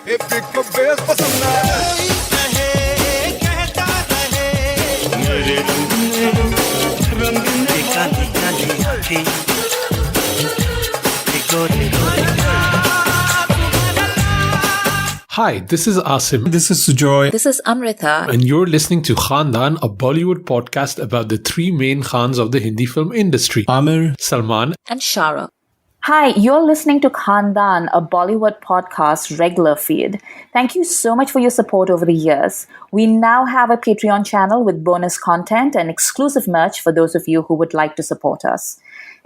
Hi, this is Asim. This is Sujoy. This is Amrita. And you're listening to Khandaan, a Bollywood podcast about the three main Khans of the Hindi film industry. Amir, Salman, And Shara. Hi, you're listening to Khandaan, a Bollywood podcast regular feed. Thank you so much for your support over the years. We now have a Patreon channel with bonus content and exclusive merch for those of you who would like to support us.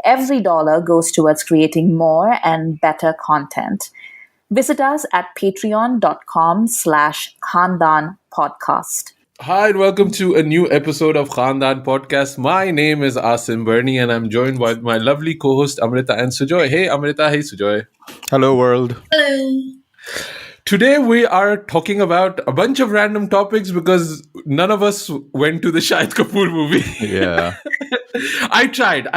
Every dollar goes towards creating more and better content. Visit us at patreon.com/Khandaan podcast. Hi and welcome to a new episode of Khandaan Podcast. My name is Asim Bernie and I'm joined by my lovely co-host Amrita and Sujoy. Hey Amrita, hey Sujoy. hello world. Hello. Today we are talking about a bunch of random topics because none of us went to the Shahid Kapoor movie. Yeah. I tried.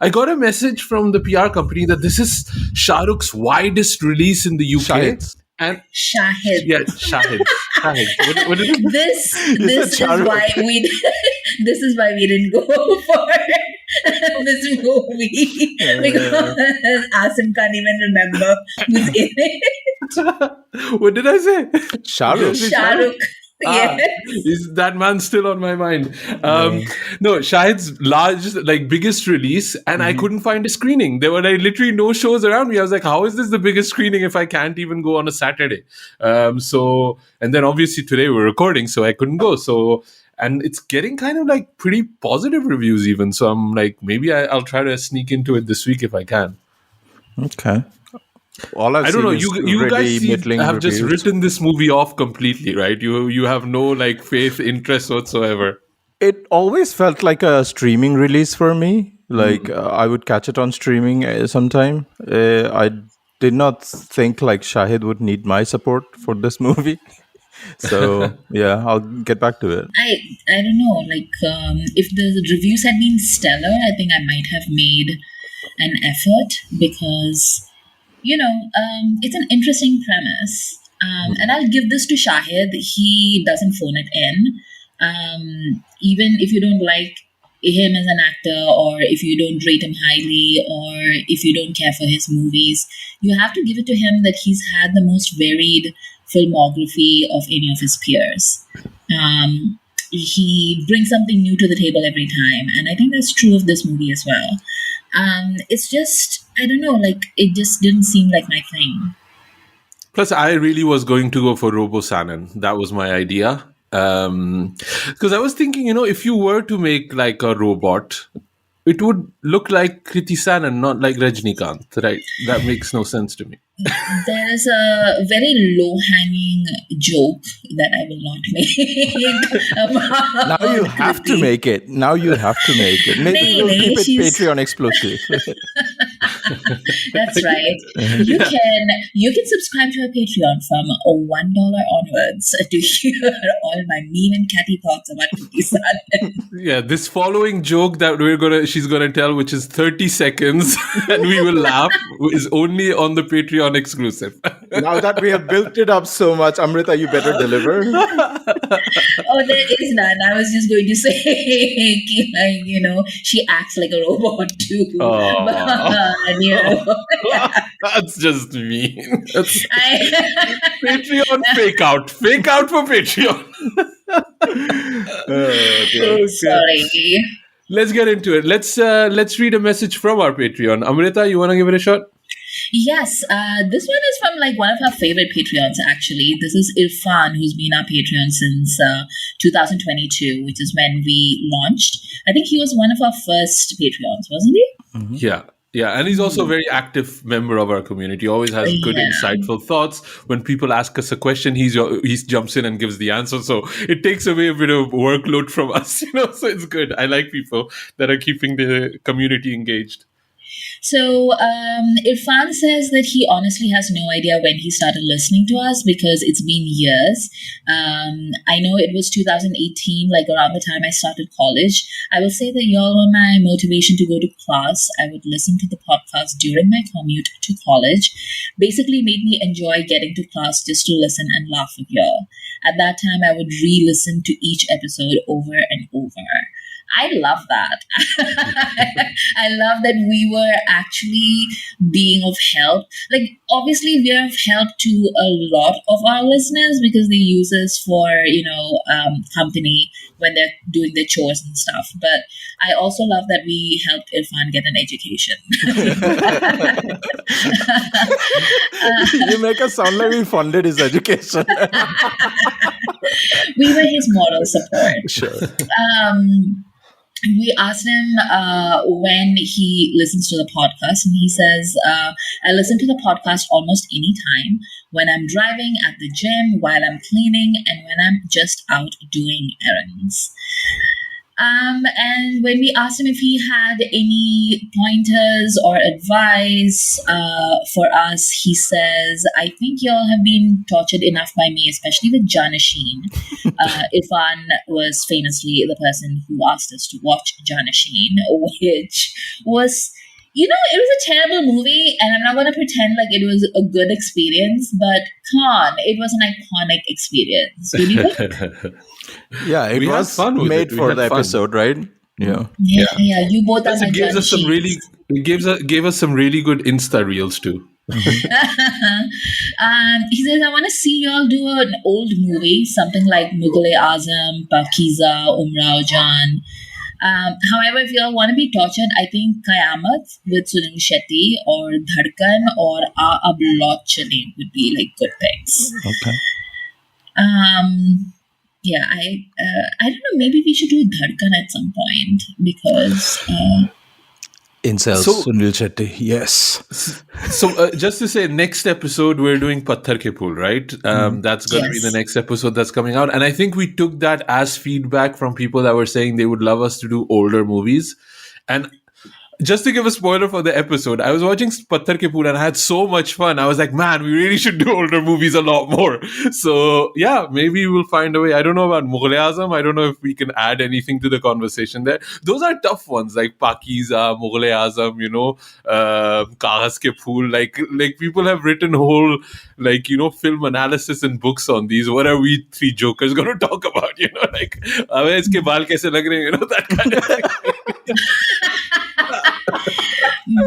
I got a message from the PR company that this is Shah Rukh's widest release in the UK. Shahid. And Shahid. yeah, Shahid. Shahid. What is it? This is why we didn't go for this movie because Asim can't even remember who's in it. What did I say? Shah Rukh. Shah Rukh. Yes. Is that man still on my mind? No, Shahid's biggest release, and I couldn't find a screening. There were literally no shows around me. I was like, how is this the biggest screening if I can't even go on a Saturday? And then obviously today we're recording, so I couldn't go. And it's getting kind of pretty positive reviews even. So I'm like, maybe I'll try to sneak into it this week if I can. Okay. I don't know. You guys have just written this movie off completely, right? You have no faith, interest whatsoever. It always felt like a streaming release for me. I would catch it on streaming sometime. I did not think Shahid would need my support for this movie. So yeah, I'll get back to it. I don't know. If the reviews had been stellar, I think I might have made an effort because it's an interesting premise. And I'll give this to Shahid. He doesn't phone it in. Even if you don't like him as an actor, or if you don't rate him highly, or if you don't care for his movies, you have to give it to him that he's had the most varied filmography of any of his peers. He brings something new to the table every time. And I think that's true of this movie as well. It's just, I don't know, it just didn't seem like my thing. Plus, I really was going to go for Robo Sanan. That was my idea. Because I was thinking, if you were to make a robot, it would look like Kriti Sanan, not like Rajnikant, right? That makes no sense to me. There is a very low-hanging joke that I will not make. Now you have to make it. Maybe we'll keep it Patreon exclusive. That's right. You can subscribe to our Patreon from $1 onwards to hear all my mean and catty thoughts about Kriti Sanan. Yeah, this following joke that she's gonna tell, which is 30 seconds, and we will laugh, is only on the Patreon exclusive. Now that we have built it up so much, Amrita, you better deliver. Oh, there is none. I was just going to say, she acts like a robot too. That's just mean. Patreon fake out for Patreon. Okay. Sorry. Let's get into it. Let's read a message from our Patreon. Amrita, you want to give it a shot? Yes, this one is from one of our favorite Patreons, actually. This is Irfan, who's been our Patreon since 2022, which is when we launched. I think he was one of our first Patreons, wasn't he? Mm-hmm. Yeah, and he's also a very active member of our community. He always has good, insightful thoughts. When people ask us a question, he jumps in and gives the answer. So it takes away a bit of workload from us, so it's good. I like people that are keeping the community engaged. So Irfan says that he honestly has no idea when he started listening to us because it's been years. I know it was 2018, like around the time I started college. I will say that y'all were my motivation to go to class. I would listen to the podcast during my commute to college. Basically made me enjoy getting to class just to listen and laugh with y'all. At that time, I would re-listen to each episode over and over. I love that. I love that we were actually being of help. Like, obviously, we are of help to a lot of our listeners because they use us for, company when they're doing their chores and stuff. But I also love that we helped Irfan get an education. You make us sound like we funded his education. We were his moral support. Sure. We asked him when he listens to the podcast, and he says, I listen to the podcast almost any time, when I'm driving, at the gym, while I'm cleaning, and when I'm just out doing errands. And when we asked him if he had any pointers or advice for us, he says, I think y'all have been tortured enough by me, especially with Janasheen. Irfan was famously the person who asked us to watch Janasheen, which was... it was a terrible movie, and I'm not going to pretend like it was a good experience, but come on, it was an iconic experience. Did you think? Yeah, it was made for the episode, right? Yeah. Yeah. You both are my It gave us some really good Insta reels too. He says, I want to see y'all do an old movie, something like Mughal-e-Azam, Pakiza, Umrao Jan. However, if you all want to be tortured, I think Qayamat with Sunil Shetty or Dhadkan or Ab Lot Chale would be like good picks. Okay. Yeah, I don't know. Maybe we should do Dhadkan at some point because. Incels, Sunil Shetty, yes. So just to say, next episode we're doing Patthar Ke Phool, right? That's going to be the next episode that's coming out. And I think we took that as feedback from people that were saying they would love us to do older movies. And just to give a spoiler for the episode, I was watching Patthar Ke Phool and I had so much fun. I was like, man, we really should do older movies a lot more. So yeah, maybe we'll find a way. I don't know about Mughal-e-Azam. I don't know if we can add anything to the conversation there. Those are tough ones like Pakiza, Mughal-e-Azam, Kaghaz Ke Phool. Like people have written whole film analysis and books on these. What are we three jokers going to talk about? Like, iske baal kaise lag rahe, that kind of thing.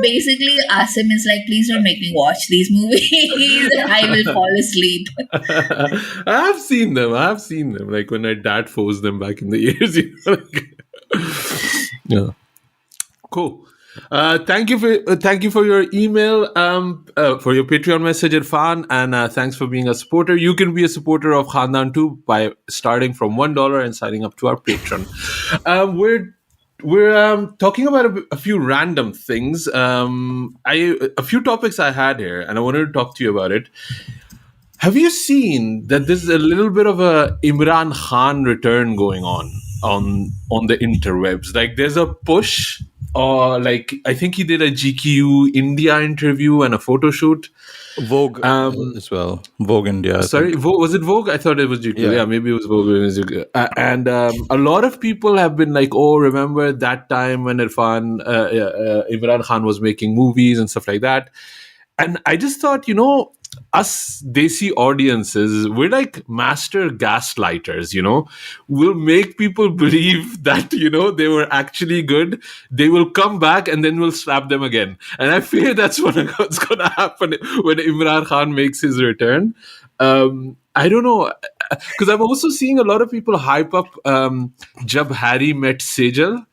Basically, Asim is like, please don't make me watch these movies. I will fall asleep. I have seen them. Like when my dad forced them back in the years. Yeah. Cool. Thank you for your email, for your Patreon message, Irfan, and thanks for being a supporter. You can be a supporter of Khandaan too by starting from $1 and signing up to our Patreon. We're talking about a few random things. A few topics I had here, and I wanted to talk to you about it. Have you seen that there's a little bit of a Imran Khan return going on the interwebs? Like, there's a push, or I think he did a GQ India interview and a photo shoot. Vogue as well. Vogue India. Sorry, was it Vogue? I thought it was GQ. Yeah, maybe it was Vogue. And a lot of people have been like, oh, remember that time when Imran Khan was making movies and stuff like that. And I just thought, us Desi audiences, we're like master gaslighters, We'll make people believe that, they were actually good. They will come back and then we'll slap them again. And I fear that's what's going to happen when Imran Khan makes his return. I don't know, because I'm also seeing a lot of people hype up Jab Harry Met Sejal.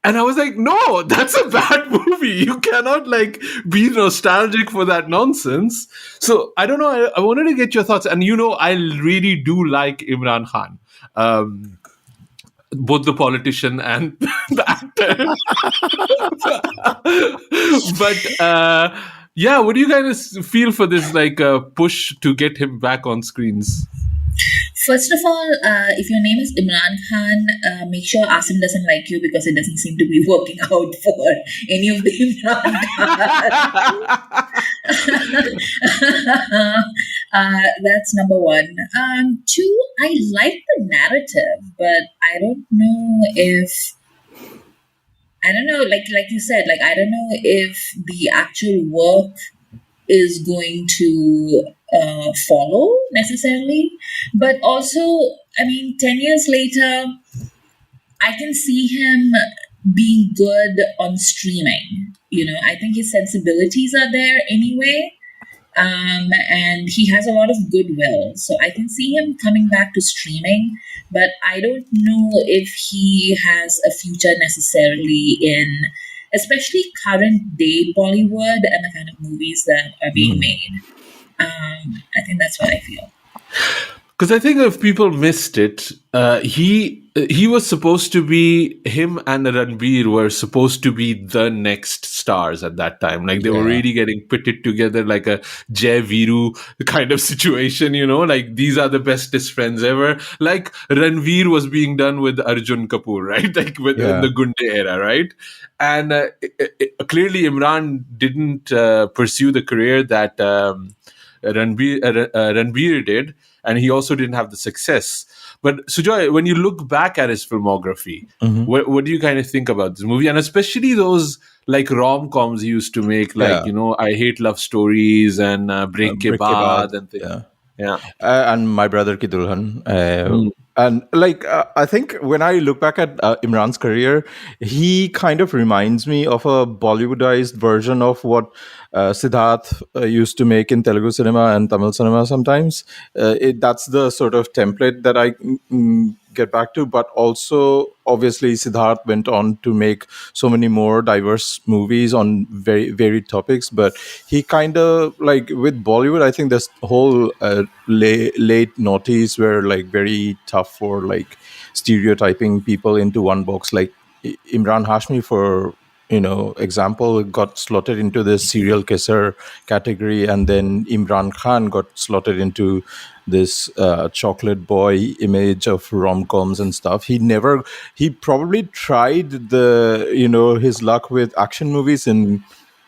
And I was like, no, that's a bad movie. You cannot be nostalgic for that nonsense. So I don't know. I wanted to get your thoughts. And I really do like Imran Khan, both the politician and the actor. But what do you guys feel for this push to get him back on screens? First of all, if your name is Imran Khan, make sure Asim doesn't like you because it doesn't seem to be working out for any of the Imran Khans. That's number one. Two, I like the narrative, but I don't know, like you said, like I don't know if the actual work is going to follow necessarily. But also, I mean, 10 years later, I can see him being good on streaming. I think his sensibilities are there anyway. And he has a lot of goodwill. So I can see him coming back to streaming, but I don't know if he has a future necessarily in especially current day Bollywood and the kind of movies that are being made. I think that's what I feel. Because I think if people missed it, he was supposed to be, him and Ranbir were supposed to be the next stars at that time. Like they were really getting pitted together like a Jai Viru kind of situation, like these are the bestest friends ever. Like Ranveer was being done with Arjun Kapoor, right? Like in the Gunde era, right? And clearly Imran didn't pursue the career that Ranbir did. And he also didn't have the success. But Sujoy, when you look back at his filmography, what do you kind of think about this movie? And especially those like rom-coms he used to make, like, I Hate Love Stories and Break Ke Baad and things. Yeah. And My Brother Ki Dulhan. And like, I think when I look back at Imran's career, he kind of reminds me of a Bollywoodized version of what Siddharth used to make in Telugu cinema and Tamil cinema sometimes. That's the sort of template that I get back to. But also, obviously, Siddharth went on to make so many more diverse movies on very varied topics. But he kind of, like with Bollywood, I think this whole late noughties were like very tough for like stereotyping people into one box. Like Imran Hashmi, for example, got slotted into the serial kisser category, and then Imran Khan got slotted into this chocolate boy image of rom-coms and stuff. He probably tried his luck with action movies in,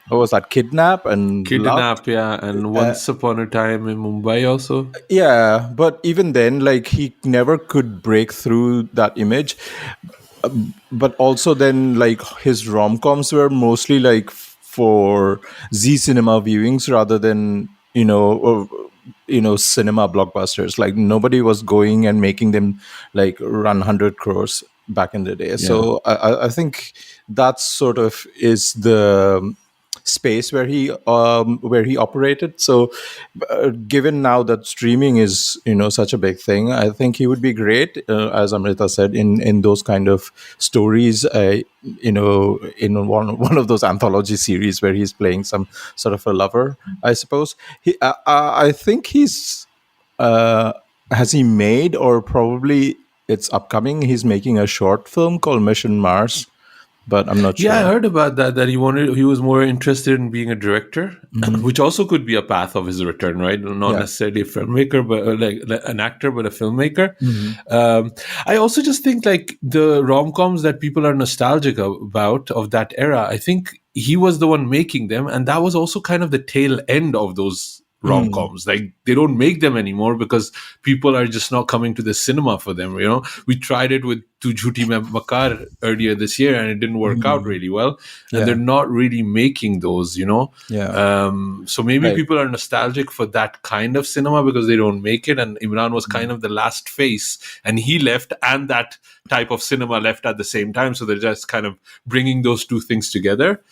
what was that, Kidnap and Kidnap, and Once Upon a Time in Mumbai also. Yeah, but even then, like, he never could break through that image. But also then, like, his rom-coms were mostly like for Z cinema viewings rather than cinema blockbusters. Like nobody was going and making them like run 100 crores back in the day. So I think that sort of is the space where he operated. So given now that streaming is such a big thing, I think he would be great, as Amrita said, in those kind of stories, in one of those anthology series where he's playing some sort of a lover, I suppose. I think he's has he made, or probably it's upcoming, he's making a short film called Mission Mars, but I'm not sure. Yeah, I heard about that he was more interested in being a director, which also could be a path of his return, right? Not necessarily a filmmaker, but like an actor, but a filmmaker. I also just think like the rom-coms that people are nostalgic about of that era, I think he was the one making them, and that was also kind of the tail end of those rom-coms. Like they don't make them anymore because people are just not coming to the cinema for them. We tried it with Tu Jhuti Main Makar earlier this year and it didn't work out really well, and they're not really making those. So maybe people are nostalgic for that kind of cinema because they don't make it, and Imran was kind of the last face, and he left, and that type of cinema left at the same time, so they're just kind of bringing those two things together.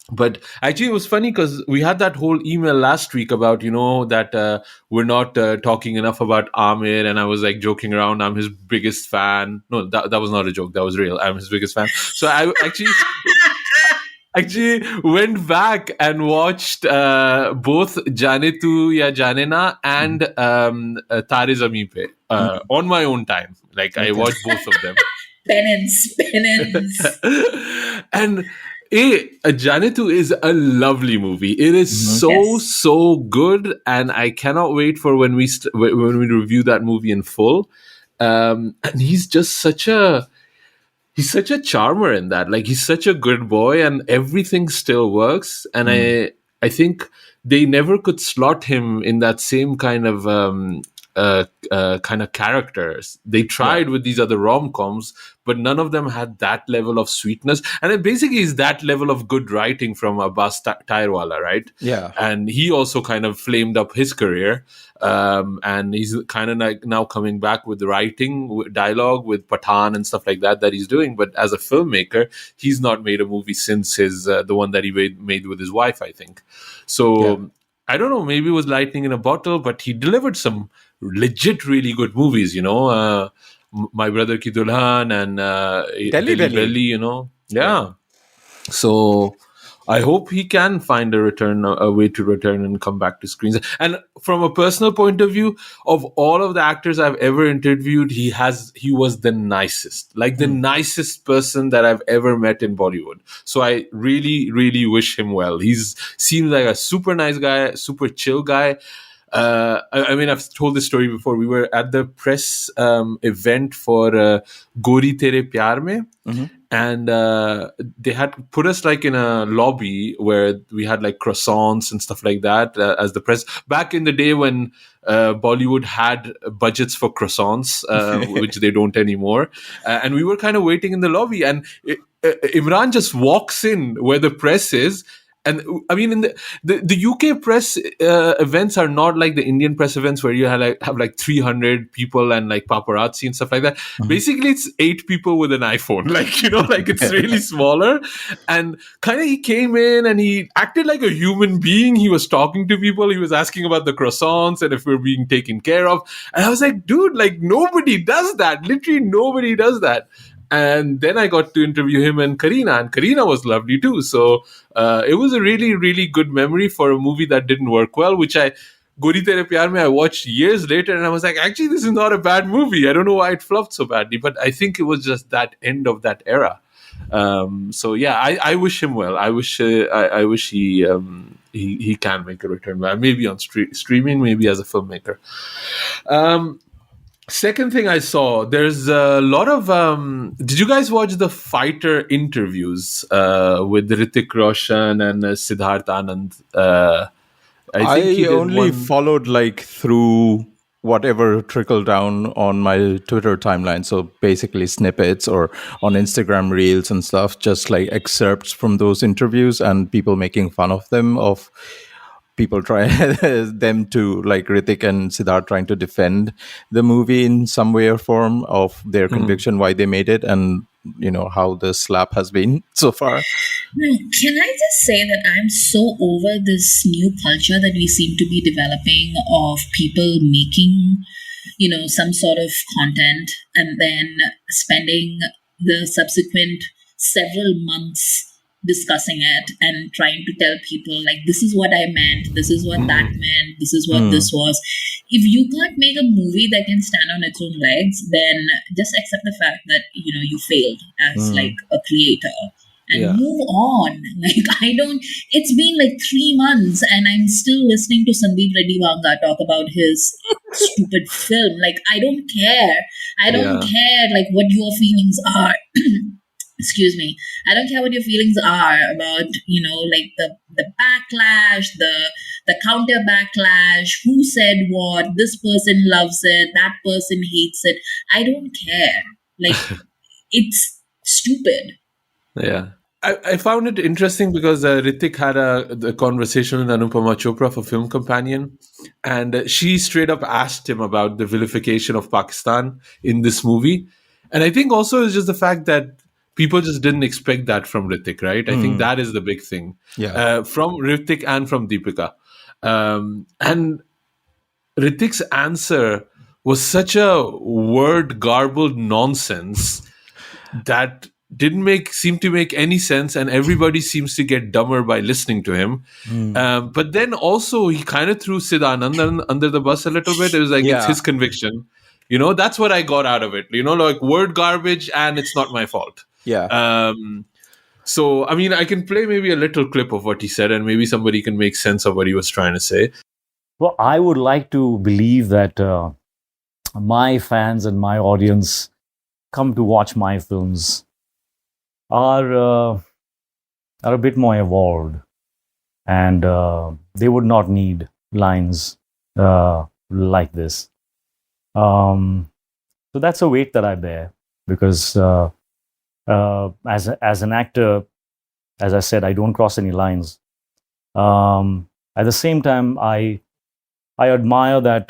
But actually, it was funny because we had that whole email last week about, that we're not talking enough about Amir. And I was like joking around, I'm his biggest fan. No, that was not a joke. That was real. I'm his biggest fan. So I actually went back and watched both Jaane Tu Ya Jaane Na and Tare Zameen Pe on my own time. Like I watched both of them. Penance. And Janitu is a lovely movie. It is Yes. so good, and I cannot wait for when when we review that movie in full. And he's such a charmer in that. Like, he's such a good boy, and everything still works. And I think they never could slot him in that same kind of characters. They tried with these other rom-coms, but none of them had that level of sweetness. And it basically is that level of good writing from Abbas Tairwala, right? Yeah. And he also kind of flamed up his career. And he's kind of like now coming back with writing, dialogue, with Pathan and stuff like that he's doing. But as a filmmaker, he's not made a movie since the one that he made with his wife, I think. So I don't know, maybe it was lightning in a bottle, but he delivered some legit really good movies, My Brother Ki Dulhan and Delhi Belly, yeah. So I hope he can find a way to return and come back to screens. And from a personal point of view, of all of the actors I've ever interviewed, he was the nicest, like the nicest person that I've ever met in Bollywood. So I really, really wish him well. Seems like a super nice guy, super chill guy. I mean, I've told this story before. We were at the press event for Gori Tere Pyar Mein. And they had put us like in a lobby where we had like croissants and stuff like that as the press. Back in the day when Bollywood had budgets for croissants, which they don't anymore. And we were kind of waiting in the lobby, and Imran just walks in where the press is. And I mean, in the UK press events are not like the Indian press events where you have like 300 people and like paparazzi and stuff like that. Basically, it's 8 people with an iPhone. Like it's really smaller. And kind of he came in and he acted like a human being. He was talking to people. He was asking about the croissants and if we're being taken care of. And I was like, dude, like nobody does that. Literally nobody does that. And then I got to interview him and Karina was lovely too. So it was a really, really good memory for a movie that didn't work well, which Gori Tere Pyar Mein I watched years later, and I was like, actually, this is not a bad movie. I don't know why it flopped so badly, but I think it was just that end of that era. So yeah, I wish him well. I wish he can make a return, maybe on streaming, maybe as a filmmaker. Second thing I saw, there's a lot of... did you guys watch the fighter interviews with Hrithik Roshan and Siddharth Anand? I think I only followed like through whatever trickled down on my Twitter timeline. So basically snippets or on Instagram reels and stuff, just like excerpts from those interviews and people making fun of them, of people trying them to like Hrithik and Siddharth trying to defend the movie in some way or form of their conviction, why they made it, and how the slap has been so far. No, can I just say that I'm so over this new culture that we seem to be developing of people making, some sort of content and then spending the subsequent several months discussing it and trying to tell people like, this is what I meant, this is what that meant, this is what this was. If you can't make a movie that can stand on its own legs, then just accept the fact that you failed as like a creator and move on. It's been like 3 months and I'm still listening to Sandeep Reddy Vanga talk about his stupid film. Like, I don't care. I don't care like what your feelings are. Excuse me. I don't care what your feelings are about, like the backlash, the counter backlash, who said what, this person loves it, that person hates it. I don't care. Like, it's stupid. Yeah. I found it interesting because Hrithik had a conversation with Anupama Chopra for Film Companion, and she straight up asked him about the vilification of Pakistan in this movie. And I think also it's just the fact that people just didn't expect that from Hrithik, right? I think that is the big thing. Yeah. From Hrithik and from Deepika. And Hrithik's answer was such a word-garbled nonsense that didn't seem to make any sense, and everybody seems to get dumber by listening to him. But then also he kind of threw Sid Anand under the bus a little bit. It was like, it's his conviction. That's what I got out of it. Like word garbage, and it's not my fault. Yeah. So, I mean, I can play maybe a little clip of what he said, and maybe somebody can make sense of what he was trying to say. Well, I would like to believe that my fans and my audience come to watch my films are a bit more evolved, and they would not need lines like this. So that's a weight that I bear, because as an actor, as I said, I don't cross any lines. At the same time, I admire that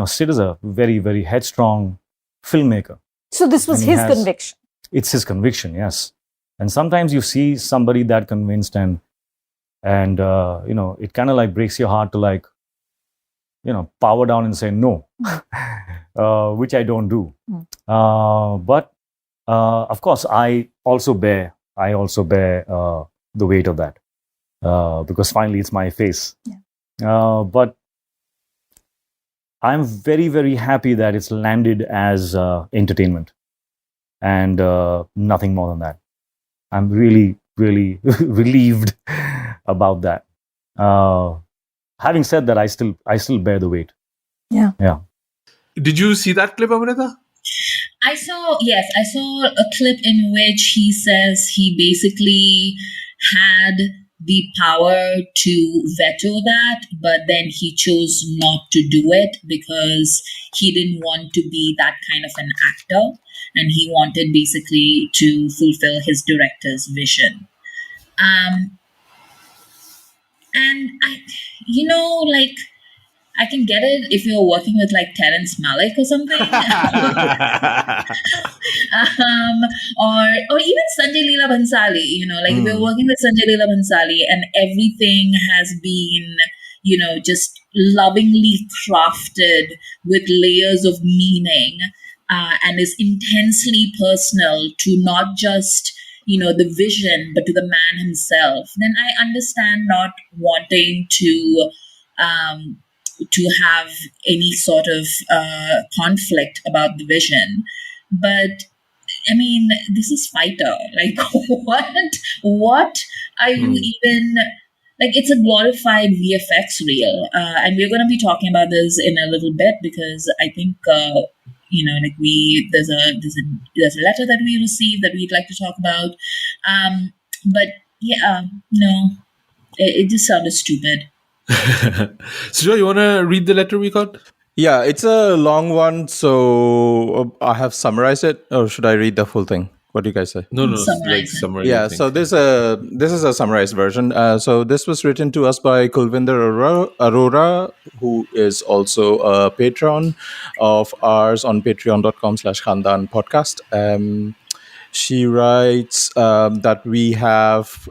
Sid is a very, very headstrong filmmaker. So this was And he his has- conviction. It's his conviction, yes. And sometimes you see somebody that convinced, and it kind of like breaks your heart to like power down and say no, which I don't do. But of course, I also bear the weight of that, because finally it's my face. But I'm very, very happy that it's landed as entertainment and nothing more than that. I'm really, really relieved about that. Having said that, I still bear the weight. Yeah. Did you see that clip, Amrita? I saw a clip in which he says he basically had the power to veto that, but then he chose not to do it because he didn't want to be that kind of an actor, and he wanted basically to fulfill his director's vision. And I can get it if you're working with like Terrence Malick or something. Or even Sanjay Leela Bhansali, if you're working with Sanjay Leela Bhansali and everything has been, just lovingly crafted with layers of meaning, and is intensely personal to not just, the vision, but to the man himself, then I understand not wanting to have any sort of conflict about the vision. But I mean, this is Fighter. Like, what are you even like? It's a glorified VFX reel, and we're going to be talking about this in a little bit, because I think there's a letter that we received that we'd like to talk about. But yeah, no, it just sounded stupid. So, you want to read the letter we got? Yeah, it's a long one, so I have summarized it. Or should I read the full thing? What do you guys say? No, Summarize like it. summary. Yeah, so this is a summarized version. So this was written to us by Kulvinder Arora, who is also a patron of ours on patreon.com/Khandaan Podcast. She writes that we have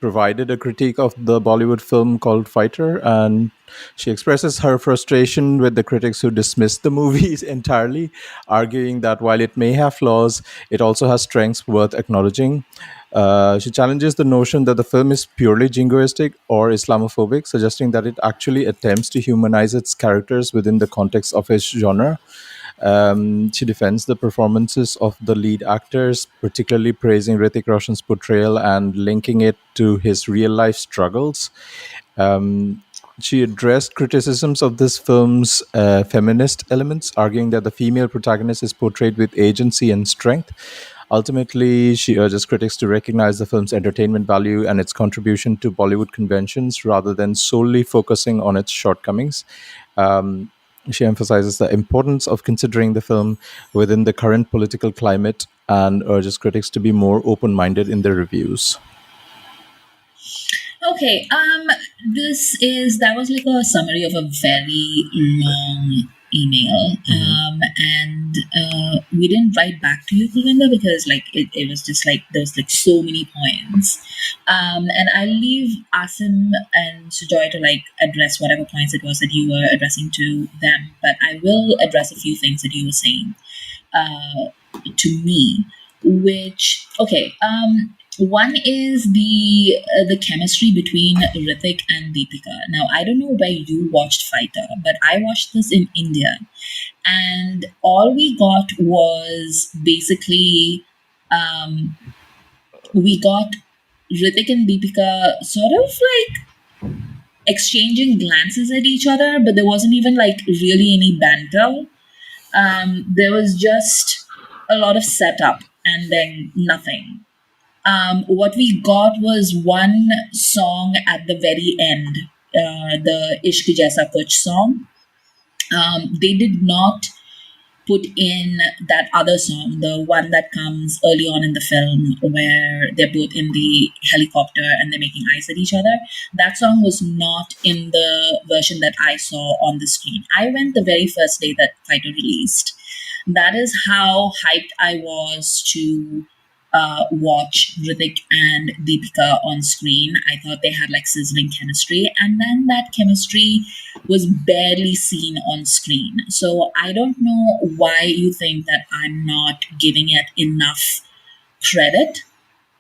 provided a critique of the Bollywood film called Fighter, and she expresses her frustration with the critics who dismissed the movies entirely, arguing that while it may have flaws, it also has strengths worth acknowledging. She challenges the notion that the film is purely jingoistic or Islamophobic, suggesting that it actually attempts to humanize its characters within the context of its genre. She defends the performances of the lead actors, particularly praising Hrithik Roshan's portrayal and linking it to his real-life struggles. She addressed criticisms of this film's feminist elements, arguing that the female protagonist is portrayed with agency and strength. Ultimately, she urges critics to recognize the film's entertainment value and its contribution to Bollywood conventions rather than solely focusing on its shortcomings. She emphasizes the importance of considering the film within the current political climate and urges critics to be more open-minded in their reviews. Okay, that was like a summary of a very long email, and we didn't write back to you, Kulvinder, because like it was just like there was like so many points, and I'll leave Asim and Sujoy to like address whatever points it was that you were addressing to them, but I will address a few things that you were saying to me, which one is the chemistry between Hrithik and Deepika. Now, I don't know where you watched Fighter, but I watched this in India, and all we got was basically we got Ritik and Deepika sort of like exchanging glances at each other, but there wasn't even like really any banter. There was just a lot of setup and then nothing. What we got was one song at the very end, the Ishq Jaisa Kuch song. They did not put in that other song, the one that comes early on in the film where they're both in the helicopter and they're making eyes at each other. That song was not in the version that I saw on the screen. I went the very first day that Fighter released. That is how hyped I was to watch Ritik and Deepika on screen. I thought they had like sizzling chemistry, and then that chemistry was barely seen on screen. So I don't know why you think that I'm not giving it enough credit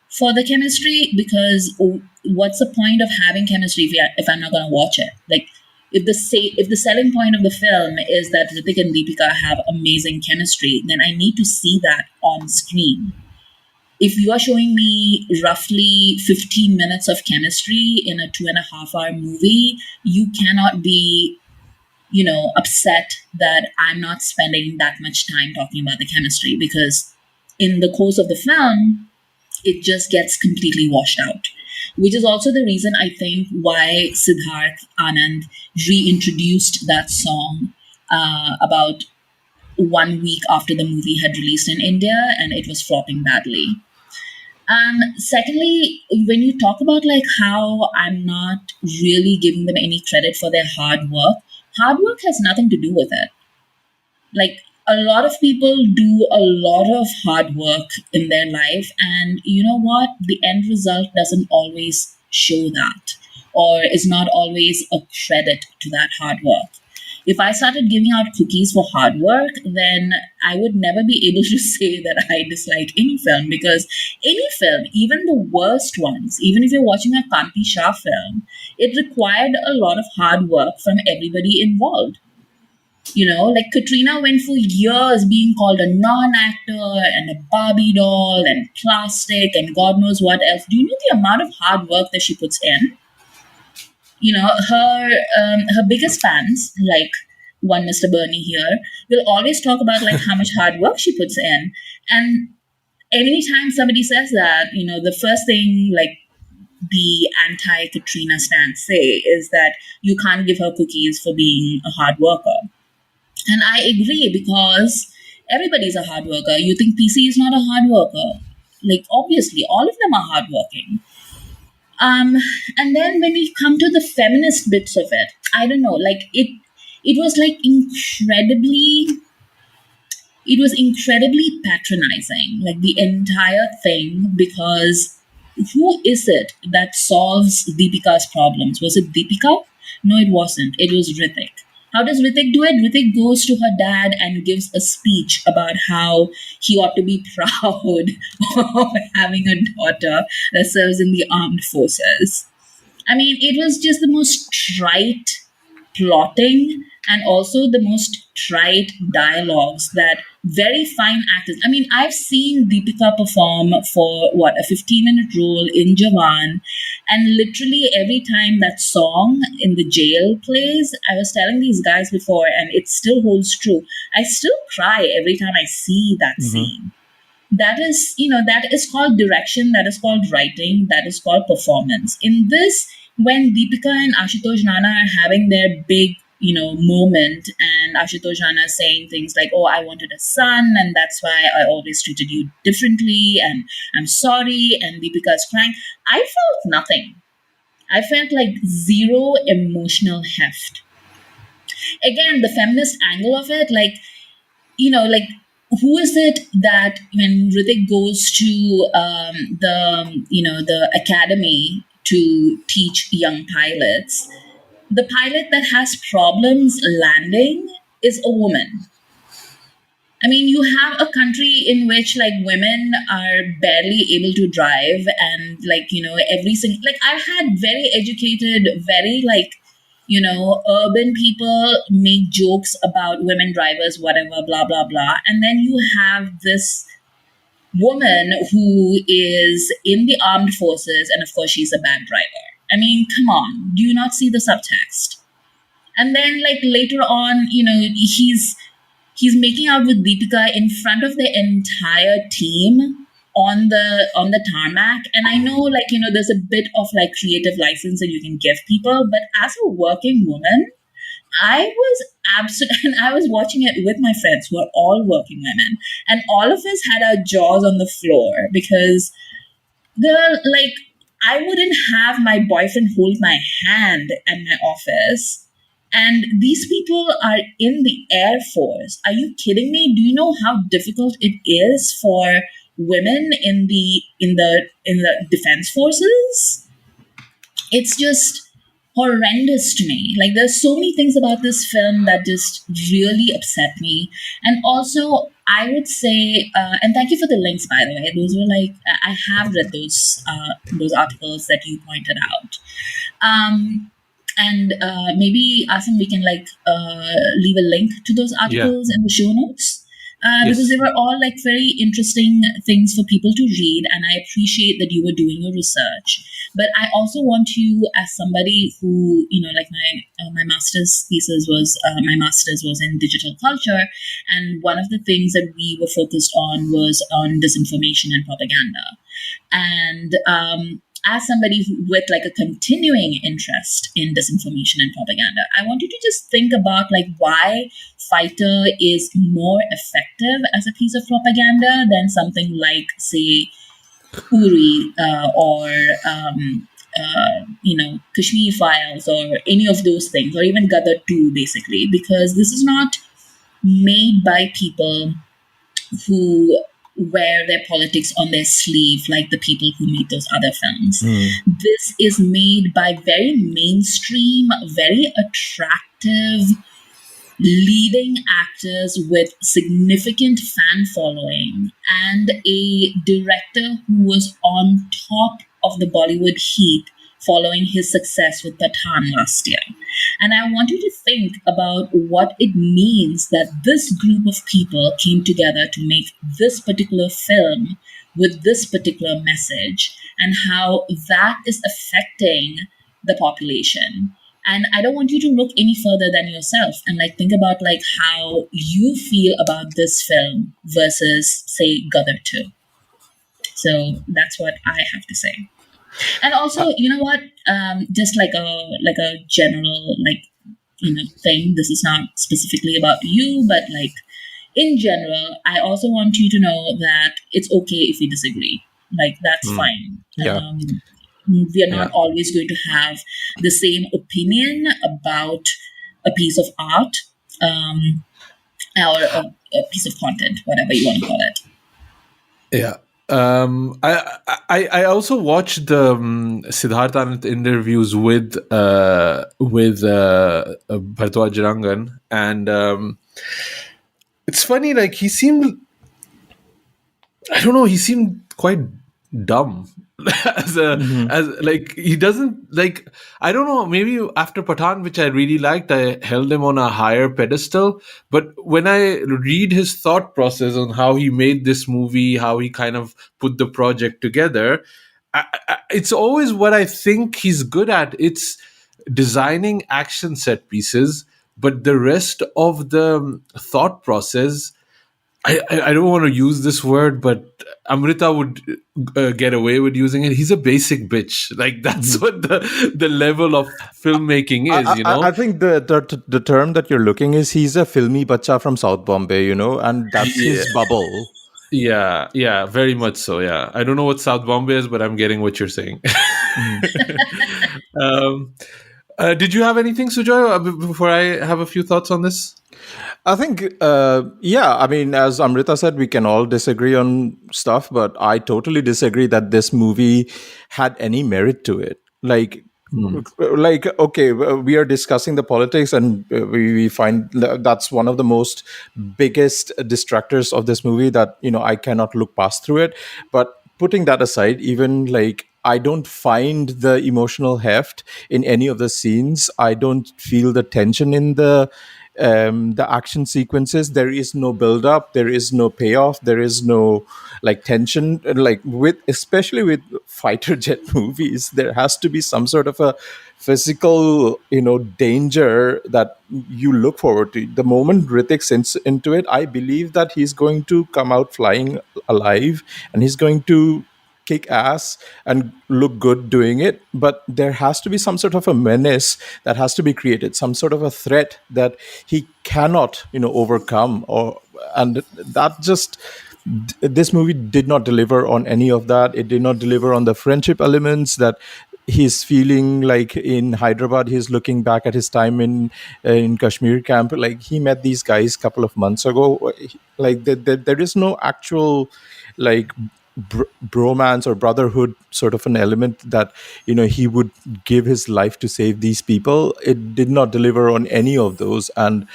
for the chemistry, because what's the point of having chemistry if I'm not going to watch it? Like, if the selling point of the film is that Ritik and Deepika have amazing chemistry, then I need to see that on screen. If you are showing me roughly 15 minutes of chemistry in a 2.5 hour movie, you cannot be, upset that I'm not spending that much time talking about the chemistry, because in the course of the film, it just gets completely washed out. Which is also the reason I think why Siddharth Anand reintroduced that song about 1 week after the movie had released in India and it was flopping badly. Secondly, when you talk about like how I'm not really giving them any credit for their hard work has nothing to do with it. Like, a lot of people do a lot of hard work in their life, and you know what? The end result doesn't always show that, or is not always a credit to that hard work. If I started giving out cookies for hard work, then I would never be able to say that I dislike any film, because any film, even the worst ones, even if you're watching a Kanti Shah film, it required a lot of hard work from everybody involved. Like Katrina went for years being called a non-actor and a Barbie doll and plastic and God knows what else. Do you know the amount of hard work that she puts in? Her biggest fans, like one Mr. Bernie here, will always talk about like how much hard work she puts in. And anytime somebody says that, the first thing like the anti-Katrina stance say is that you can't give her cookies for being a hard worker. And I agree, because everybody's a hard worker. You think PC is not a hard worker? Like, obviously, all of them are hardworking. And then when we come to the feminist bits of it, I don't know, like it was like incredibly patronizing, like the entire thing, because who is it that solves Deepika's problems? Was it Deepika? No, it wasn't. It was Ritik. How does Ritik do it? Ritik goes to her dad and gives a speech about how he ought to be proud of having a daughter that serves in the armed forces. I mean, it was just the most trite plotting and also the most trite dialogues that very fine actors. I mean, I've seen Deepika perform for a 15-minute role in Jawan, and literally every time that song in the jail plays, I was telling these guys before, and it still holds true, I still cry every time I see that scene. That is called direction, that is called writing, that is called performance. In this, when Deepika and Ashutosh Rana are having their big, moment, and Ashutosh Rana is saying things like, oh, I wanted a son, and that's why I always treated you differently, and I'm sorry, and Deepika's crying, I felt nothing. I felt like zero emotional heft. Again, the feminist angle of it, like, who is it that when Ritik goes to the academy to teach young pilots, the pilot that has problems landing is a woman? I mean, you have a country in which like women are barely able to drive, and like, every single, like, I've had very educated, very like, urban people make jokes about women drivers, whatever, blah, blah, blah. And then you have this woman who is in the armed forces, and of course she's a bad driver. I mean, come on, do you not see the subtext? And then, like, later on, he's making out with Deepika in front of the entire team on the tarmac. And I know, like, there's a bit of like creative license that you can give people, but as a working woman, I was and I was watching it with my friends who are all working women, and all of us had our jaws on the floor because I wouldn't have my boyfriend hold my hand at my office. And these people are in the Air Force. Are you kidding me? Do you know how difficult it is for women in the defense forces? It's just horrendous to me. Like, there's so many things about this film that just really upset me. And also, I would say, and thank you for the links, by the way. Those were like, I have read those articles that you pointed out. And maybe, Asim, we can leave a link to those articles in the show notes. Because they were all like very interesting things for people to read, and I appreciate that you were doing your research. But I also want you, as somebody who, my master's thesis was in digital culture, and one of the things that we were focused on was on disinformation and propaganda. And as somebody with like a continuing interest in disinformation and propaganda, I want you to just think about like why Fighter is more effective as a piece of propaganda than something like, say, Uri or Kashmir Files or any of those things, or even Gadar 2, basically, because this is not made by people who wear their politics on their sleeve like the people who made those other films. This is made by very mainstream, very attractive, leading actors with significant fan following and a director who was on top of the Bollywood heat following his success with Pathaan last year. And I want you to think about what it means that this group of people came together to make this particular film with this particular message, and how that is affecting the population. And I don't want you to look any further than yourself and like think about like how you feel about this film versus, say, Gadar 2. So that's what I have to say. And also, you know what? Just like a general thing. This is not specifically about you, but like in general, I also want you to know that it's okay if we disagree. Like that's fine. Yeah. We are not always going to have the same opinion about a piece of art or a piece of content, whatever you want to call it. Yeah. I also watched the Siddharth Anand interviews with Bharadwaj Rangan, and it's funny. Like he seemed quite dumb. As like he doesn't like, I don't know, maybe after Pathaan, which I really liked, I held him on a higher pedestal, but when I read his thought process on how he made this movie, how he kind of put the project together, it's always what I think he's good at. It's designing action set pieces, but the rest of the thought process, I don't want to use this word, but Amrita would get away with using it. He's a basic bitch. Like that's what the level of filmmaking is, you know. I think the term that you're looking is he's a filmy bacha from South Bombay, you know, and that's his bubble. Yeah, very much so. Yeah, I don't know what South Bombay is, but I'm getting what you're saying. Did you have anything, Sujoy, before I have a few thoughts on this? I think, I mean, as Amrita said, we can all disagree on stuff, but I totally disagree that this movie had any merit to it. Like, okay, we are discussing the politics, and we find that's one of the most biggest distractors of this movie that, I cannot look past through it. But putting that aside, even like I don't find the emotional heft in any of the scenes. I don't feel the tension in the action sequences. There is no build up. There is no payoff. There is no like tension. Like with especially with fighter jet movies, there has to be some sort of a physical, danger that you look forward to. The moment Hrithik sinks into it, I believe that he's going to come out flying alive, and he's going to kick ass and look good doing it. But there has to be some sort of a menace that has to be created, some sort of a threat that he cannot overcome, and that just this movie did not deliver on any of that. It did not deliver on the friendship elements that he's feeling like in Hyderabad. He's looking back at his time in Kashmir camp. Like he met these guys a couple of months ago. Like there is no actual like bromance or brotherhood sort of an element that he would give his life to save these people. It did not deliver on any of those. And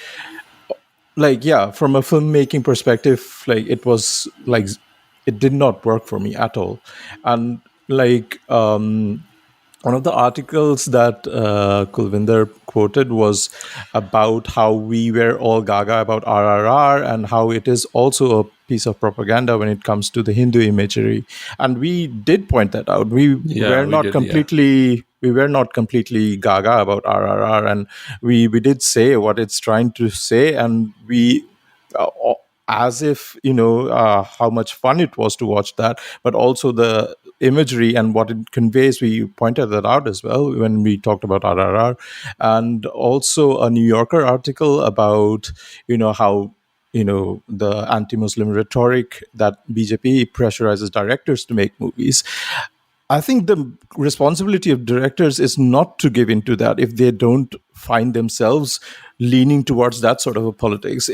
like, yeah, from a filmmaking perspective, like it was like it did not work for me at all. And like one of the articles that Kulvinder quoted was about how we were all gaga about RRR and how it is also a piece of propaganda when it comes to the Hindu imagery. And we did point that out. We were not completely gaga about RRR, and we did say what it's trying to say, and we as if how much fun it was to watch that, but also the imagery and what it conveys. We pointed that out as well when we talked about RRR, and also a New Yorker article about how the anti-Muslim rhetoric that BJP pressurizes directors to make movies. I think the responsibility of directors is not to give into that if they don't find themselves leaning towards that sort of a politics.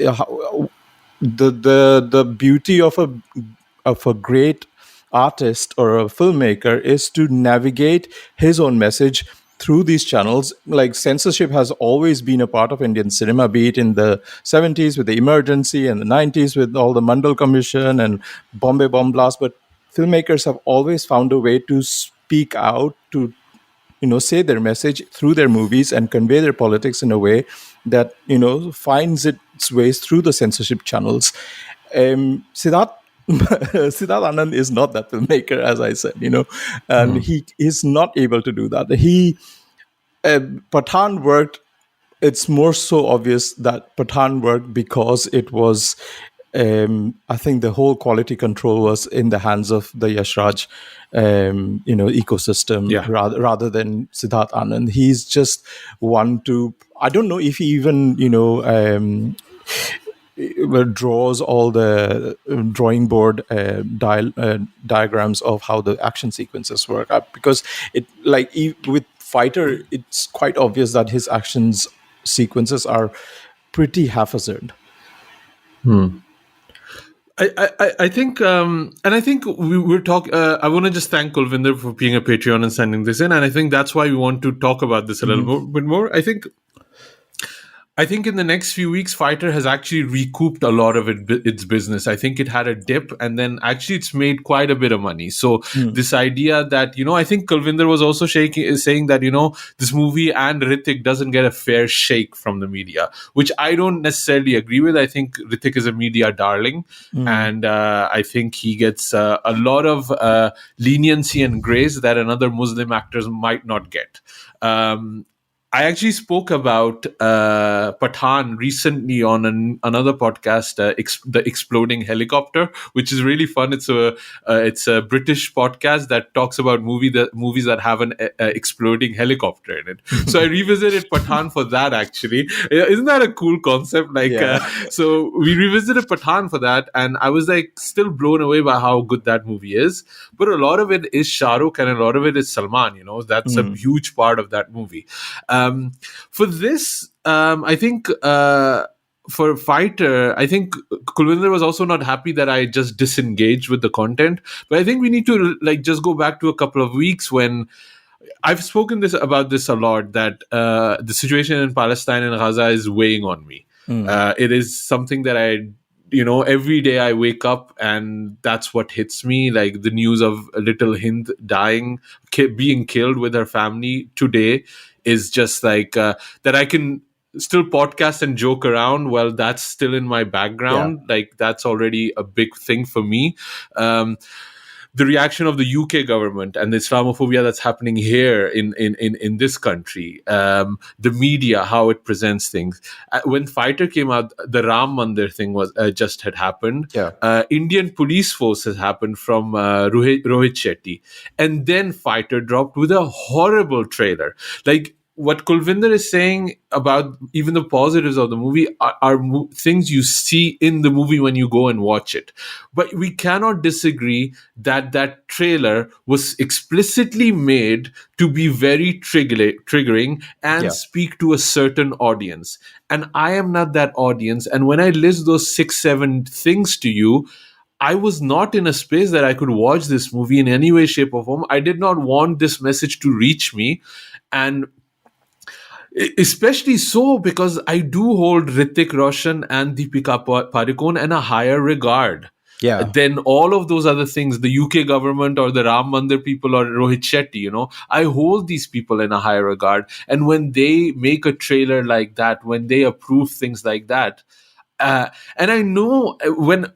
The beauty of a great artist or a filmmaker is to navigate his own message through these channels. Like censorship has always been a part of Indian cinema, be it in the 70s with the Emergency and the 90s with all the Mandal Commission and Bombay Bomb Blast. But filmmakers have always found a way to speak out, to say their message through their movies and convey their politics in a way that finds its ways through the censorship channels. Siddharth Anand is not that filmmaker, as I said, and he is not able to do that. Pathaan worked. It's more so obvious that Pathaan worked because it was, I think the whole quality control was in the hands of the Yash Raj, ecosystem rather than Siddharth Anand. He's just one to, I don't know if he even, draws all the drawing board diagrams of how the action sequences work, because it with Fighter, it's quite obvious that his actions sequences are pretty haphazard. I think, and I think we're talking. I want to just thank Kulvinder for being a Patreon and sending this in, and I think that's why we want to talk about this a little bit more. I think in the next few weeks, Fighter has actually recouped a lot of its business. I think it had a dip, and then actually it's made quite a bit of money. So this idea that, I think Kulvinder was also saying that, this movie and Hrithik doesn't get a fair shake from the media, which I don't necessarily agree with. I think Hrithik is a media darling, and I think he gets a lot of leniency and grace that another Muslim actors might not get. I actually spoke about Pathaan recently on another podcast, The Exploding Helicopter, which is really fun. It's a British podcast that talks about movies that have an exploding helicopter in it. So I revisited Pathaan for that, actually. Isn't that a cool concept? So we revisited Pathaan for that, and I was still blown away by how good that movie is. But a lot of it is Shah Rukh and a lot of it is Salman. That's a huge part of that movie. For this, I think for Fighter, I think Kulvinder was also not happy that I just disengaged with the content. But I think we need to just go back to a couple of weeks when I've spoken about this a lot, that the situation in Palestine and Gaza is weighing on me. It is something that I every day I wake up and that's what hits me. Like the news of little Hind dying, being killed with her family today is just like that I can still podcast and joke around. Well, that's still in my background. Like that's already a big thing for me. The reaction of the UK government and the Islamophobia that's happening here in this country, the media, how it presents things. When Fighter came out, the Ram Mandir thing was just had happened. Indian police force has happened from Rohit Shetty, and then Fighter dropped with a horrible trailer. Like what Kulvinder is saying about even the positives of the movie are things you see in the movie when you go and watch it. But we cannot disagree that that trailer was explicitly made to be very triggering and speak to a certain audience. And I am not that audience. And when I list those 6-7 things to you, I was not in a space that I could watch this movie in any way, shape, or form. I did not want this message to reach me. And especially so because I do hold Hrithik Roshan and Deepika Padukone in a higher regard than all of those other things, the UK government or the Ram Mandir people or Rohit Shetty, I hold these people in a higher regard. And when they make a trailer like that, when they approve things like that, and I know when...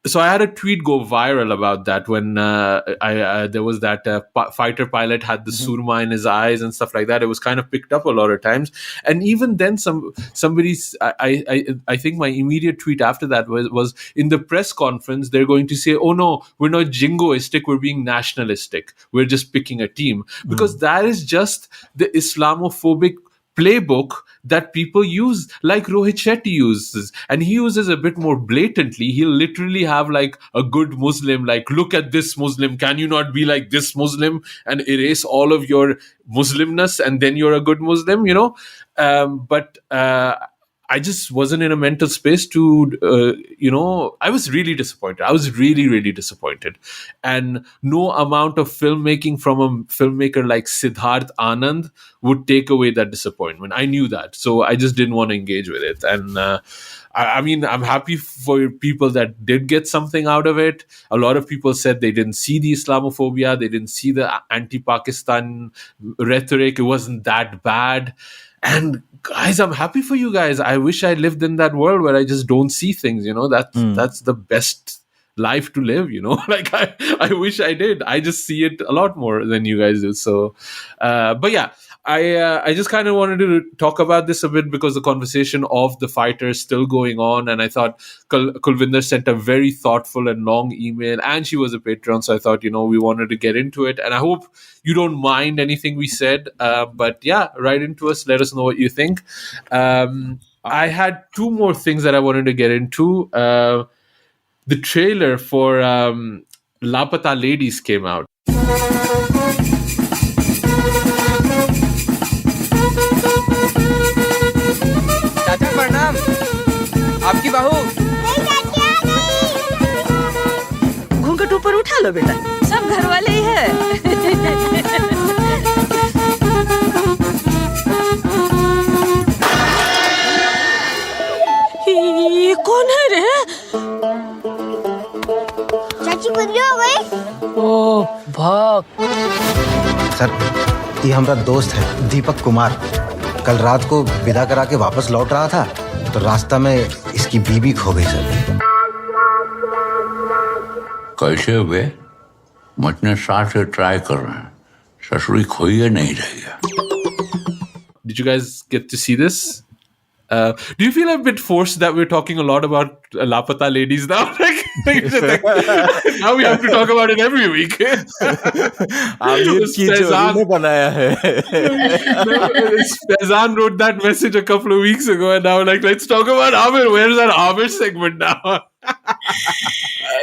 So I had a tweet go viral about that when there was that fighter pilot had the surma in his eyes and stuff like that. It was kind of picked up a lot of times, and even then, somebody's. I think my immediate tweet after that was in the press conference. They're going to say, "Oh no, we're not jingoistic. We're being nationalistic. We're just picking a team," because that is just the Islamophobic playbook that people use, like Rohit Shetty uses, and he uses a bit more blatantly. He'll literally have like a good Muslim, like, look at this Muslim, can you not be like this Muslim, and erase all of your Muslimness, and then you're a good Muslim, but I just wasn't in a mental space to, I was really disappointed. I was really, really disappointed. And no amount of filmmaking from a filmmaker like Siddharth Anand would take away that disappointment. I knew that. So I just didn't want to engage with it. And I mean, I'm happy for people that did get something out of it. A lot of people said they didn't see the Islamophobia. They didn't see the anti-Pakistan rhetoric. It wasn't that bad. And guys, I'm happy for you guys. I wish I lived in that world where I just don't see things, that's the best life to live, like I wish I did. I just see it a lot more than you guys do. So, but yeah, I just kind of wanted to talk about this a bit because the conversation of the fighter is still going on. And I thought Kulvinder sent a very thoughtful and long email, and she was a Patreon. So I thought, we wanted to get into it. And I hope you don't mind anything we said. But yeah, write into us. Let us know what you think. I had two more things that I wanted to get into. The trailer for LAAPATAA Ladies came out. चाचा प्रणाम, आपकी बहू घूंघट ऊपर उठा लो बेटा, सब घर वाले ही है। ये कौन है रे? चाची बदली हो गई। ओ भाग। सर, ये हमारा दोस्त है दीपक कुमार। कल रात को विदा करा के वापस लौट रहा था तो रास्ता में इसकी बीबी खो गई सर। कैसे हुए? मैं इतने साल से ट्राई कर रहे हैं, ससुरी खोई है नहीं रहेगा। Did you guys get to see this? Do you feel a bit forced that we're talking a lot about LAAPATAA Ladies now? Now we have to talk about it every week. Faizan wrote that message a couple of weeks ago, and now let's talk about Amir. Where's our Amir segment now?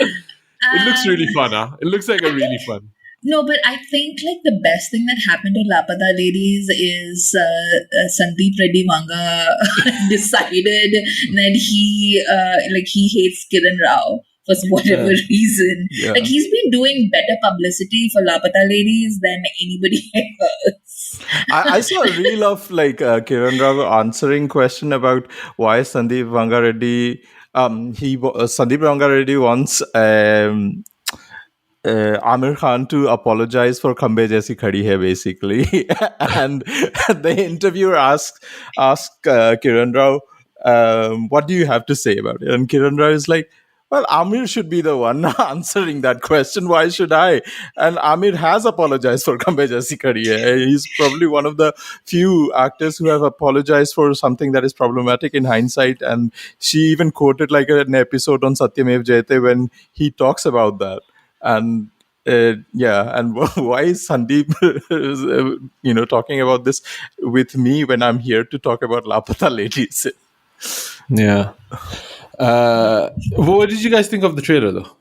It looks really fun, huh? It looks like a really fun. No, but I think the best thing that happened to LAAPATAA Ladies is Sandeep Reddy Vanga decided that he hates Kiran Rao for whatever reason. Yeah. He's been doing better publicity for LAAPATAA Ladies than anybody else. I saw a reel of Kiran Rao answering question about why Sandeep Vanga Reddy Sandeep Reddy once Amir Khan to apologize for Khambe Jaisi Khadi Hai, basically. And the interviewer asked Kiran Rao, what do you have to say about it? And Kiran Rao is like, well, Amir should be the one answering that question. Why should I? And Amir has apologized for Khambe Jaisi Khadi Hai. He's probably one of the few actors who have apologized for something that is problematic in hindsight. And she even quoted like an episode on Satyamev Jayate when he talks about that. And and why is Sandeep, talking about this with me when I'm here to talk about LAAPATAA Ladies? Yeah. What did you guys think of the trailer, though?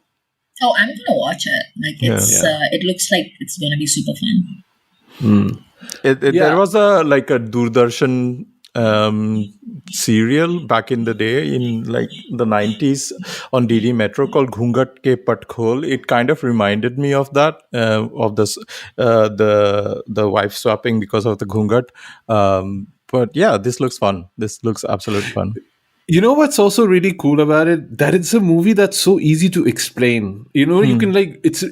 Oh, I'm gonna watch it. Like it looks like it's gonna be super fun. There was a Doordarshan serial back in the day in like the 90s on DD Metro called Ghungat Ke Patkhol. It kind of reminded me of that, of this the wife swapping because of the Ghungat. But yeah, this looks fun. This looks absolutely fun. You know what's also really cool about it? That it's a movie that's so easy to explain. You know, you can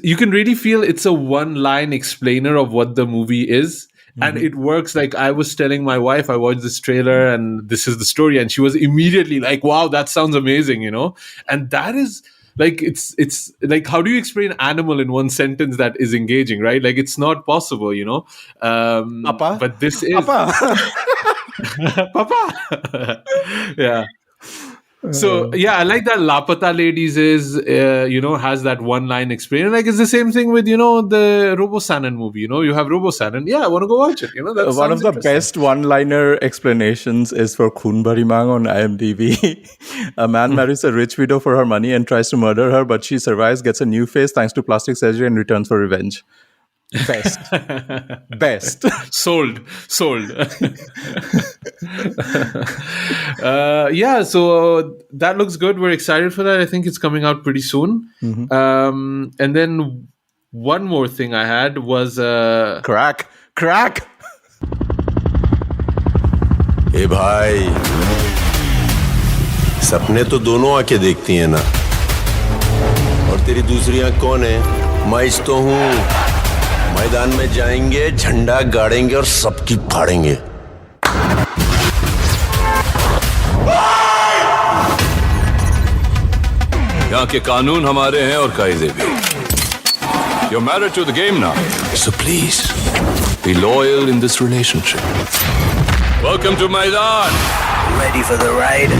you can really feel it's a one-line explainer of what the movie is. And it works. Like I was telling my wife, I watched this trailer and this is the story. And she was immediately like, wow, that sounds amazing, you know? And that is like, it's like, how do you explain animal in one sentence that is engaging, right? Like it's not possible, you know? Papa? But this is. Papa! Papa! Yeah. So yeah, I like that LAAPATAA Ladies is has that one line explainer. Like it's the same thing with the Robo Sanan movie. You have Robo Sanan. Yeah, I want to go watch it. That's one of the best one-liner explanations is for Khoon Bhari Maang on IMDb. A man marries a rich widow for her money and tries to murder her, but she survives, gets a new face thanks to plastic surgery, and returns for revenge. Best. Sold. So that looks good. We're excited for that. I think it's coming out pretty soon. And then one more thing I had was Crakk. ए भाई, सपने तो दोनों आंखें देखती हैं ना, और तेरी दूसरी आंख कौन है? मैं तो हूँ। मैदान में जाएंगे, झंडा गाड़ेंगे और सबकी फाड़ेंगे। यहाँ के कानून हमारे हैं और कायदे भी। You're married to the game now, so please be loyal in this relationship. Welcome to Maidan. Ready for the ride?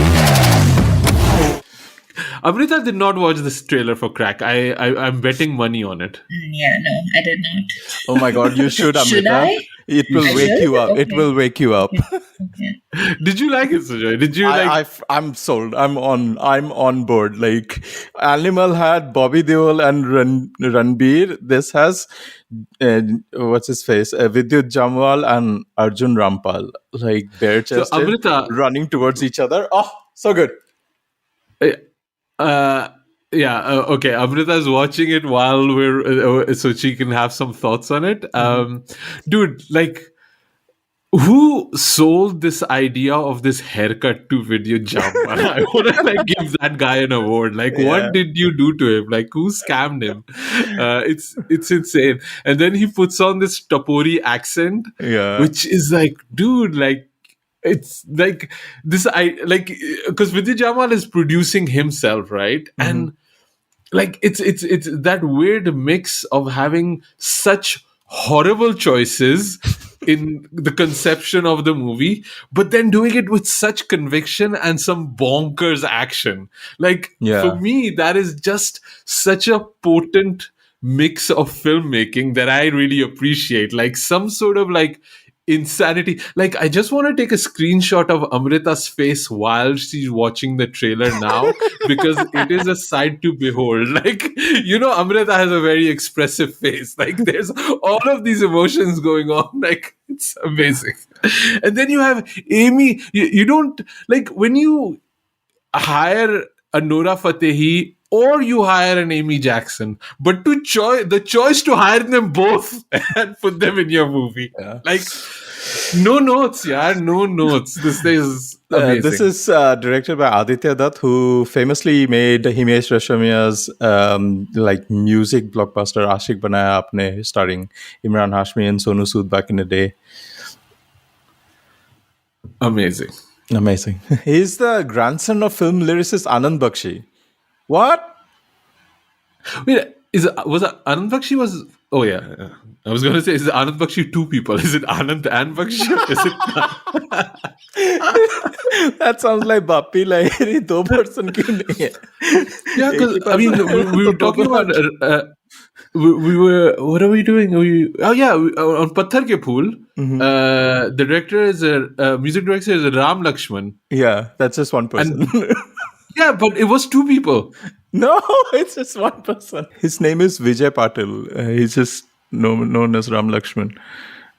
Amrita did not watch this trailer for Crakk. I'm betting money on it. Yeah, no, I did not. Oh my God, you should, Amrita. Should I? It will wake you up. Okay. It will wake you up. Okay. Did you like it, Sujay? Did you like? I'm sold. I'm on board. Like Animal had Bobby Deol and Ranbir. This has what's his face? Vidyut Jamwal and Arjun Rampal. Like bare chested, So, Amrita, running towards each other. Oh, so good. Okay. Amrita is watching it while we're so she can have some thoughts on it. Dude, like, who sold this idea of this haircut to Vidyut Jamwal? I want to give that guy an award. Like, what did you do to him? Like, who scammed him? It's insane. And then he puts on this Tapori accent, which is like, dude, like. It's like this, because Vidyut Jamwal is producing himself, right? And like it's that weird mix of having such horrible choices in the conception of the movie, but then doing it with such conviction and some bonkers action. Like for me, that is just such a potent mix of filmmaking that I really appreciate. Like some sort of like insanity. Like I just want to take a screenshot of Amrita's face while she's watching the trailer now because it is a sight to behold. Like, Amrita has a very expressive face. Like there's all of these emotions going on. Like it's amazing. And then you have Amy. You don't like when you hire a Nora Fatehi or you hire an Amy Jackson, but the choice to hire them both and put them in your movie. Like No notes, yeah, no notes. This is amazing. This is directed by Aditya Dutt, who famously made Himesh Reshammiya's like music blockbuster Aashik Banaya Aapne, starring Imran Hashmi and Sonu Sood back in the day. Amazing. He's the grandson of film lyricist Anand Bakshi. What? Wait, was Anand Bakshi was? Oh yeah. I was going to say, is Anand Bakshi two people? Is it Anand and Bakshi? Is it? That sounds like Bappi Lahiri, two person kyun nahi hai? Yeah, because I mean, we were talking about. We were. What are we doing? On Patthar Ke Phool, the director is music director is Ram Lakshman. Yeah, that's just one person. Yeah, but it was two people. No, it's just one person. His name is Vijay Patil. He's just known as Ram Lakshman.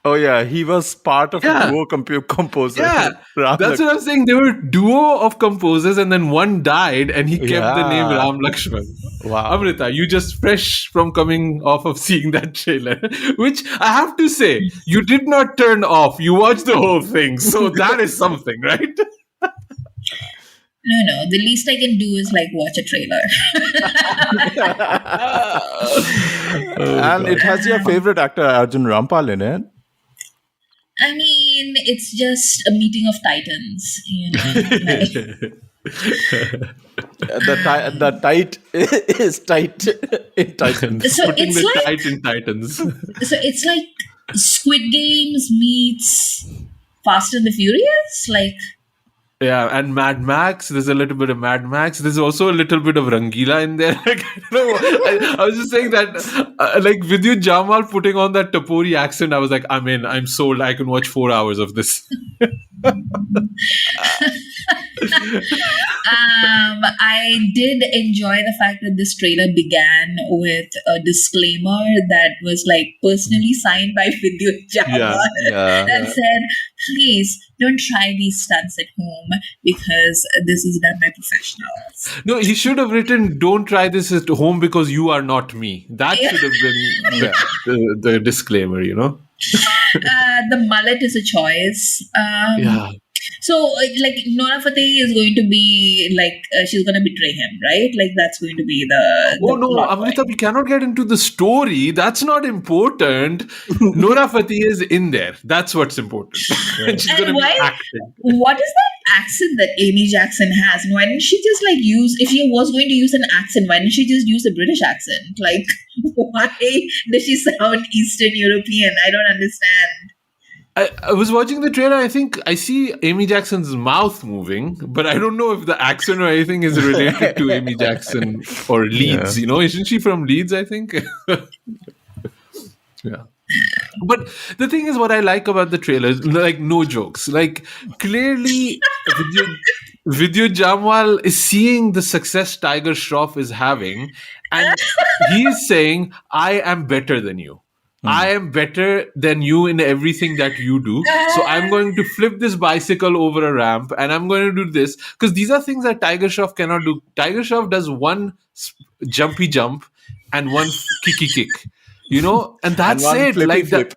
Oh yeah, he was part of a duo composer. Yeah, that's what I'm saying. They were a duo of composers, and then one died, and he kept the name Ram Lakshman. Wow, Amrita, you just fresh from coming off of seeing that trailer, which I have to say, you did not turn off. You watched the whole thing, so that is something, right? No. The least I can do is like watch a trailer. And it has your favorite actor Arjun Rampal in it. I mean, it's just a meeting of titans, The tight is tight in Titans. So Putting it's the like tight in Titans. So it's like Squid Games meets Fast and the Furious, like. Yeah, and Mad Max. There's a little bit of Mad Max. There's also a little bit of Rangila in there. Like, I don't know. I was just saying that, like Vidyut Jamwal putting on that Tapori accent, I was like, I'm in. I'm sold. I can watch 4 hours of this. I did enjoy the fact that this trailer began with a disclaimer that was like personally signed by Vidyut Jamwal that said, please don't try these stunts at home because this is done by professionals. No, he should have written, don't try this at home because you are not me. That should have been the disclaimer, The mullet is a choice. So, like, Nora Fateh is going to be, like, she's going to betray him, right? Like, that's going to be the no, Amrita, we cannot get into the story. That's not important. Nora Fateh is in there. That's what's important. And she's going to be acting. What is that accent that Amy Jackson has? Why didn't she just, like, if she was going to use an accent, why didn't she just use a British accent? Like, why does she sound Eastern European? I don't understand. I was watching the trailer. I think I see Amy Jackson's mouth moving, but I don't know if the accent or anything is related to Amy Jackson or Leeds. Isn't she from Leeds? I think. Yeah. But the thing is, what I like about the trailer is, like, no jokes. Like, clearly, Vidyut Jamwal is seeing the success Tiger Shroff is having, and he is saying, "I am better than you. I am better than you in everything that you do. So I'm going to flip this bicycle over a ramp and I'm going to do this." Because these are things that Tiger Shroff cannot do. Tiger Shroff does one jumpy jump and one kicky kick. And that's it. Like that,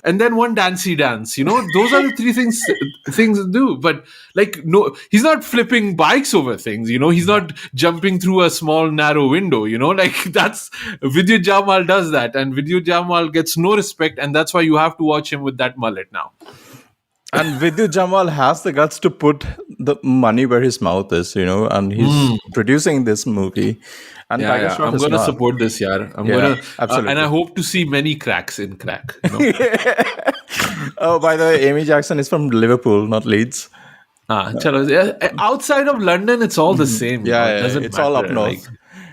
and then one dancey dance. Those are the three things to do. But like, no, he's not flipping bikes over things. He's not jumping through a small narrow window. Like, that's Vidyut Jamwal does that, and Vidyut Jamwal gets no respect, and that's why you have to watch him with that mullet now. And Vidyut Jamwal has the guts to put the money where his mouth is, and he's producing this movie. And I'm going to support this, yaar. I'm going to, absolutely. And I hope to see many cracks in Crakk. Oh, by the way, Amy Jackson is from Liverpool, not Leeds. Outside of London, it's all the same. It's all up north.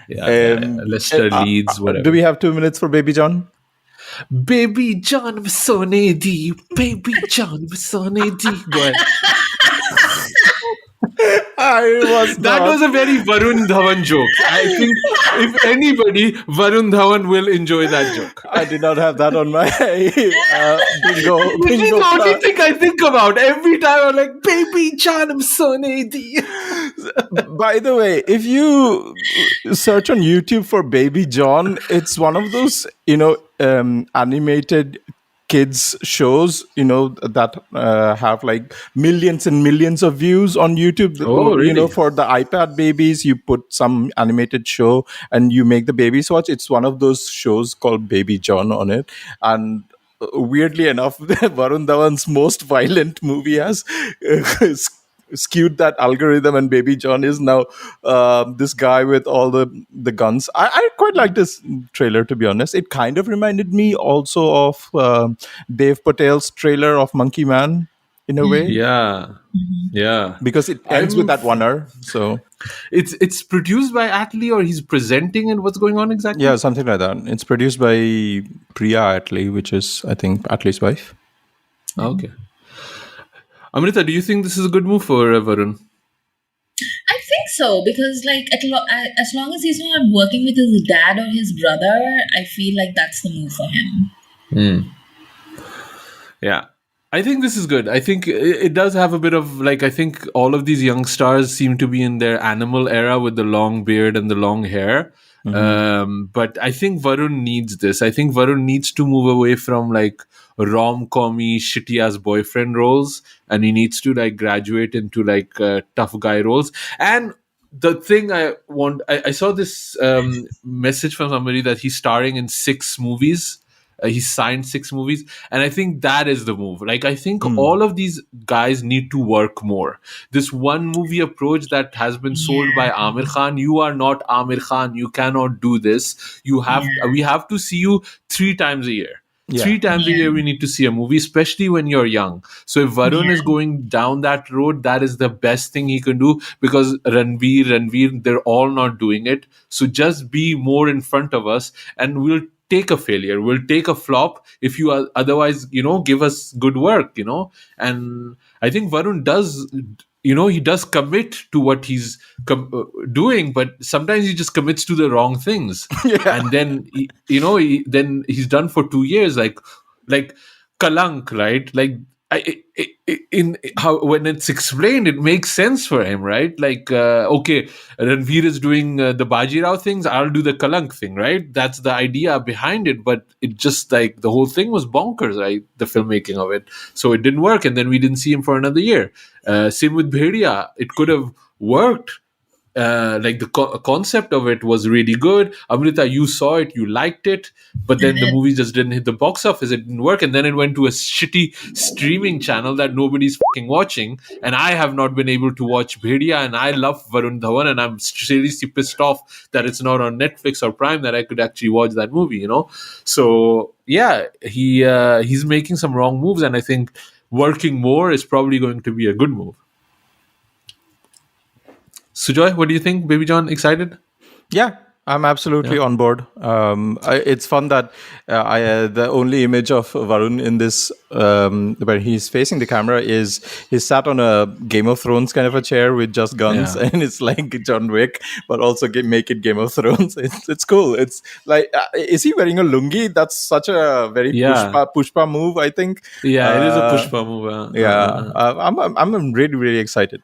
Leicester, Leeds, whatever. Do we have 2 minutes for Baby John? Baby John Vasone D. Baby John Vasone D. Go ahead. That was a very Varun Dhawan joke. I think if anybody, Varun Dhawan will enjoy that joke. I did not have that on my bingo. Which is the only thing I think about every time. I'm like, Baby John, I'm so nady. By the way, if you search on YouTube for Baby John, it's one of those, animated kids shows, that have like millions and millions of views on YouTube. Really? For the iPad babies, you put some animated show and you make the babies watch. It's one of those shows called Baby John on it. And weirdly enough, Varun Dhawan's most violent movie has skewed that algorithm, and Baby John is now this guy with all the guns. I quite like this trailer, to be honest. It kind of reminded me also of Dave Patel's trailer of Monkey Man in a way. Yeah. Because it ends with that one hour. So it's produced by Attlee, or he's presenting, and what's going on exactly? Yeah, something like that. It's produced by Priya Attlee, which is, I think, Attlee's wife. Okay. Amrita, do you think this is a good move for Varun? I think so, because as long as he's not working with his dad or his brother, I feel like that's the move for him. Yeah. I think this is good. I think it does have a bit of, I think all of these young stars seem to be in their animal era with the long beard and the long hair. But I think Varun needs this. I think Varun needs to move away from rom-commy, shitty-ass boyfriend roles, and he needs to graduate into tough guy roles. And the thing I saw this message from somebody that he's starring in 6 movies. He's signed 6 movies, and I think that is the move. I think all of these guys need to work more. This one movie approach that has been sold by Amir Khan, you are not Amir Khan, you cannot do this. We have to see you 3 times a year. 3 times a year we need to see a movie, especially when you're young. So if Varun is going down that road, that is the best thing he can do, because Ranveer, they're all not doing it. So just be more in front of us, and we'll take a failure, we'll take a flop if you are otherwise, give us good work, and I think Varun does, he does commit to what he's doing, but sometimes he just commits to the wrong things. And then then he's done for 2 years, like Kalank, right? When it's explained, it makes sense for him, right? Okay, Ranveer is doing the Bajirao things, I'll do the Kalank thing, right? That's the idea behind it, but it just the whole thing was bonkers, right? The filmmaking of it, so it didn't work, and then we didn't see him for another year. Same with Bhediya, it could have worked. The concept of it was really good. Amrita, you saw it, you liked it, but then the movie just didn't hit the box office. It didn't work, and then it went to a shitty streaming channel that nobody's fucking watching. And I have not been able to watch Bhediya, and I love Varun Dhawan, and I'm seriously pissed off that it's not on Netflix or Prime, that I could actually watch that movie. So yeah, he's making some wrong moves, and I think working more is probably going to be a good move. Sujoy, what do you think? Baby John, excited? Yeah, I'm absolutely on board. It's fun that the only image of Varun in this, where he's facing the camera, is he's sat on a Game of Thrones kind of a chair with just guns, and it's like John Wick, but also make it Game of Thrones. It's cool. It's is he wearing a lungi? That's such a very Pushpa move, I think. Yeah, it is a Pushpa move. I'm really, really excited.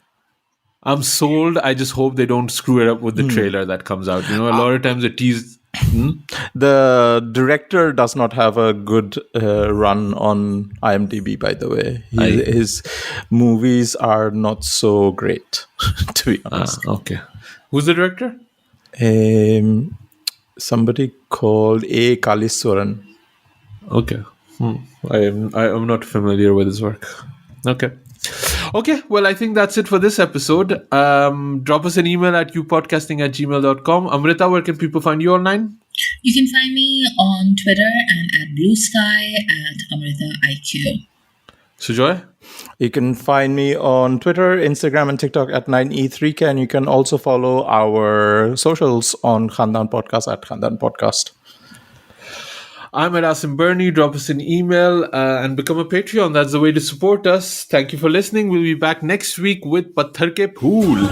I'm sold. I just hope they don't screw it up with the trailer that comes out. A lot of times it teased. The director does not have a good run on IMDb, by the way. His movies are not so great, to be honest. Okay. Who's the director? Somebody called A. Kaliswaran. Okay. I'm not familiar with his work. Okay, well, I think that's it for this episode. Drop us an email at youpodcasting@gmail.com. Amrita, where can people find you online? You can find me on Twitter and at Blue Sky at AmritaIQ. Sujoy? You can find me on Twitter, Instagram, and TikTok at 9E3K, and you can also follow our socials on Khandaan Podcast at Khandaan Podcast. I'm at Asim Bernie. Drop us an email and become a Patreon. That's the way to support us. Thank you for listening. We'll be back next week with Patthar Ke Phool.